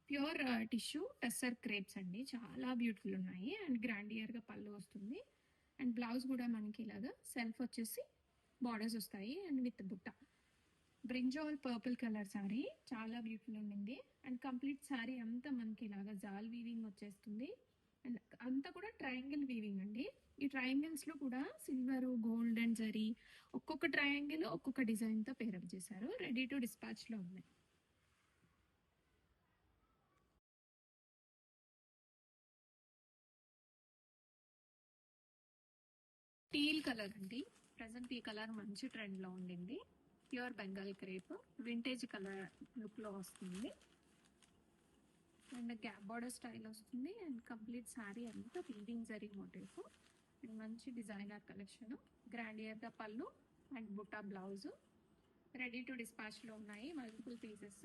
Pure tissue tussar crepes అండి. చాలా beautiful ఉన్నాయి అండ్ గ్రాండియర్ గా పళ్ళు వస్తుంది. అండ్ బ్లౌజ్ కూడా మనకి ఇలాగా సెల్ఫ్ వచ్చేసి బార్డర్స్ వస్తాయి అండ్ విత్ బుట్ట. బ్రింజాల్ పర్పుల్ కలర్ సారీ చాలా బ్యూటిఫుల్ ఉండింది. అండ్ కంప్లీట్ సారీ అంతా మనకి ఇలాగా జాల్ వీవింగ్ వచ్చేస్తుంది. అండ్ అంతా కూడా ట్రయాంగిల్ వీవింగ్ అండి. ఈ ట్రయాంగిల్స్ లో కూడా సిల్వర్, గోల్డ్ అండ్ జరీ ఒక్కొక్క ట్రయాంగిల్ ఒక్కొక్క డిజైన్ తో పేరప్ చేశారు. రెడీ టు డిస్పాచ్ లో ఉన్నాయి. టీల్ కలర్ అండి. ప్రజెంట్ ఈ కలర్ మంచి ట్రెండ్ లో ఉండింది. Pure Bengal crepe vintage colour look లో వస్తుంది. అండ్ గ్యాప్ బార్డర్ స్టైల్ వస్తుంది. అండ్ కంప్లీట్ శారీ అంతా వీవింగ్ జరీ మోటివ్. అండ్ మంచి డిజైనర్ కలెక్షన్. గ్రాండియర్ గా పళ్ళు and Butta blouse. Ready to dispatch లో ఉన్నాయి మల్టిపుల్ పీసెస్.